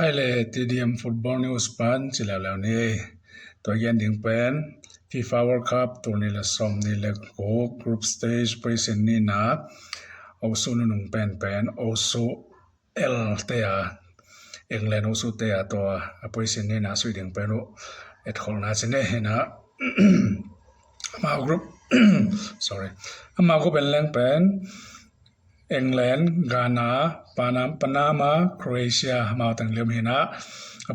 TDM Football News ปันจิแล้วนี่ตัวเย็นดิ่งเป็น FIFA World Cup ตัวนี้ละสมนี่ละโก Group Stage ไปเส้นนี้นะเอาสู้นุ่งเป็นเอาสู้L เตียเองเลยเอาสู้เตียตัวไปเส้นนี้นะสู้ดิ่งเป็นเอ็ดคนน่าจะเนี่ยนะมา Group sorry มาก็เป็นแรงเป็นEngland, Ghana, Panama, Croatia มาตั้งเรียมเห็นนะ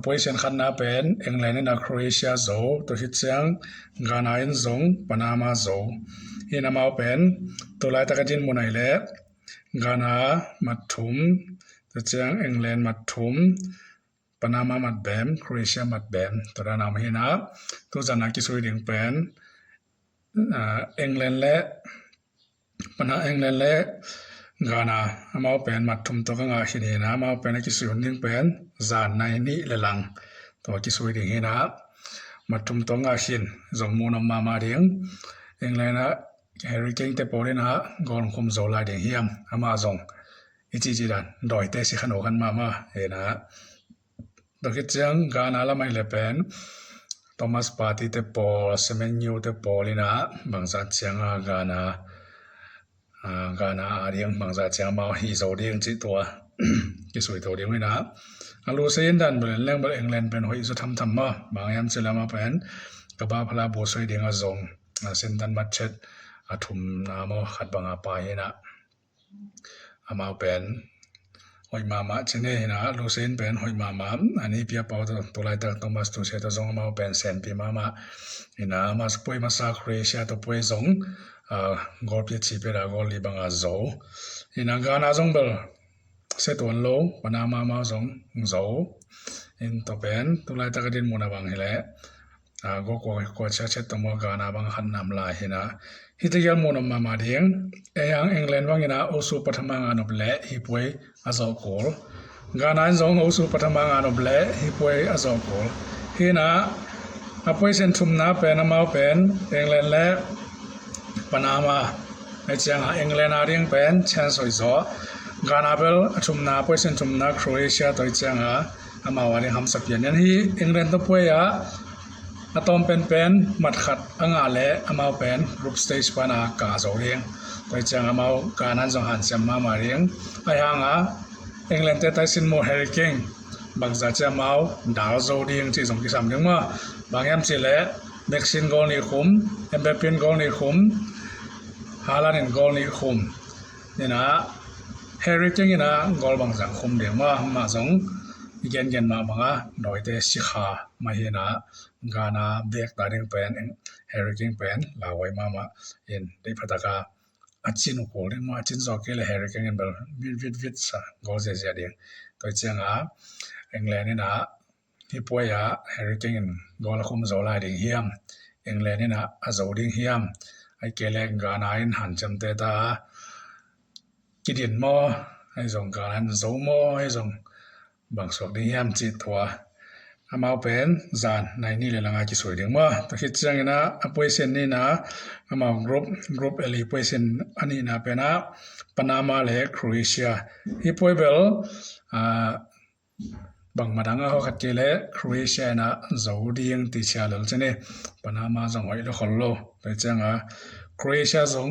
position ขันนะเป็น England และ Croatia โซตัวที่เสียง Ghana อินซง Panama โซเห็นมาเป็นตัวลายตะกันมุนไอเล่ Ghana มัดถุมตัวเสียง England มัดถุม Panama มัดแบม Croatia มัดแบมตัวนั้นเอาเห็นนะตัวจันนักกิสุยดิ่งเป็นEngland และ England และGhana มาเป็นมัดทุมตัวก็งาหินนะมาเป็นกิสุยดิ่งเป็นจานในนี้เลลังตัวกิสุยดิ่งเห็นนะมัดทุมตัวงาหินจงมูนมาดิ่งเองเลยนะแฮร์รี่เก่งแต่พอเลยนะกอนคุมโซลาดิ่งเฮียมมาจงอีจีดันดอยเตสิขนมกันมาเห็นนะตัวคิดจังกานาละไม่เลยเป็นทอมัสปาติเตปอลเซเมนยูเตปอลินะบางสัตว์จังกานาอาเรียงบางสัตว์จังมาฮิโซเดียงจิตตัวกิสวยตัวเดียวไม่นะอาลูเซนดันเป็นเรื่องบริเองเลนเป็นหอยสุธรรมมาบางยามเสลามาเป็นกบ้าพลาโบสวยเดียงอาจงเส้นดันมัดเช็ดอาทุมน้ำมาขัดบางอาปายนะมาเป็นหอยมาเช่นนี้นะลูเซนเป็นหอยมาอันนี้เพียบเอาตัวลายตตัวมาสตูเชตจงมาเป็นเซนปีมานะมาสป่วยมาซาเครเชียตัวป่วยจงกอลพิชิเปรากอลลีบังอาโซนะกานาจงเบลเซตัวนโลปนามาจงโซตัวเป็นตัวลายตะกดินมุนาบังเฮเลก็เช็ดตัวมากานาบังหันนำลายเห็นะฮิตยัลมุนมาเดียงยังอังกฤษวังนะโอสุปฐมังานอบเล่ฮิป่วยอาโซโกลกานาจงโอสุปฐมังานอบเล่ฮิป่วยอาโซโกลเห็นะป่วยเส้นทุมนาเป็นมาเป็นอังกฤษและปนามาไอ้เจ้าอังกฤษนาเรียงเป็นเชนสอยโซกานาเบลทุมนาป่วยเส้นทุมนาโครเอเชียตัวเจ้ามาวันนี้ทำสักอย่างนี้อังกฤษตัวป่วยอะตอมเป็นมัดขัดอ่างเล่มาเป็นรูปสเตจปานากาโซเรียงตัวเจ้ามาการนั้นจงหันเสียมาเรียงไอ้ห่างอังกฤษแต่สินโมเฮริเกนบางจะจะมาดาวโซเรียงที่สมกิสามเรื่องว่าบางยามสิเล่เม็กซินกอลนี่คุมเอ็มเบปินกอลนี่คุมฮาลันกอลนี่คุมนี่นะเฮริเกนนี่นะกอลบางจะคุมเดียงว่ามาจงเย็นมาบังโดยแต่สิขามาเห็นกานาเด็กตาเด้งเป็นเฮริเกนเป็นลาวไว้มาเห็นได้พัฒนาอาจินอุปกรณ์มาจินจอกเกลเฮริเกนเป็นวิดซะก็จะเดียงตัวเจ้าอังกฤษนี่นะที่ป่วยเฮริเกนก็ละคุมโซลาดิ่งเฮียมอังกฤษนี่นะอาโซดิ่งเฮียมไอเกลกานาอินหันจำเตตากิดินมอไอส่งการันโซมอไอส่งบางส่วนที่ยามจิตตัวมาเป็นจานในนี่เลยละงากิสวยเดียงว่าแต่คิดจังนะป่วยเส้นนี่นะมากรุ๊ปเอลีป่วยเส้นอันนี้นะเป็นปนามาและโครเอเชียที่ป่วยเบลบางมาดังเขาขัดเจเลโครเอเชียนะจะอุดียงติเชียเลยใช่ไหมปนามาจังหวะละคนโลแต่จังโครเอเชียจง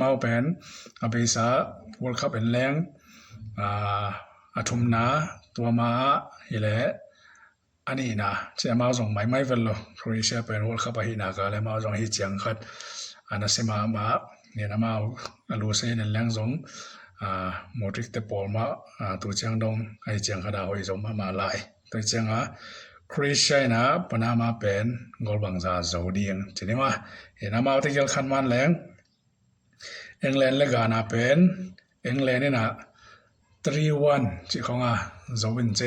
มาเป็นอาเบซ่า World Cup เป็นแรงอาทุมนาตัวมาเฮเลอันนี้นะเจ้ามาส่งไม่เวลโลโครเอเชียเป็นวอลคัพหินากาเลยมาส่งฮิจังขัดอันนั้นเสมาเนี่ยนะมาลูเซนแรงส่งโมดริกเตปอลมาตัวจังดงไอจังขดาหอยส่งมาลายตัวจังโครเอเชียนะปนามาเป็นกอลบังซาโซเดียงทีนี้มาเห็นมาที่เกี่ยวขันมันแรงอังกฤษและกานาเป็นอังกฤษนี่นะ3-1ที่ของโซวินเจ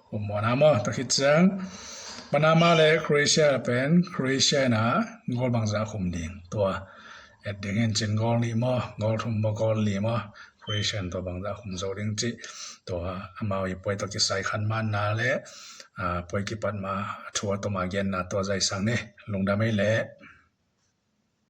ผมมองนะมั้งตะคิดจังปนามาและโครเอเชียเป็นโครเอเชียนะกอลบางจากคุมดิ่งตัวเอ็ดดิ่งเห็นจินกอลลีมั้งกอลทุ่มกอลลีมั้งโครเอเชียตัวบางจากคุมโซดิ่งจีตัวมาอีป่วยตัวกิใส่ขันมันนาและป่วยกิปันมาชัวตัวมาเย็นนะตัวใจสังเนี่ยลงดาไม่เละ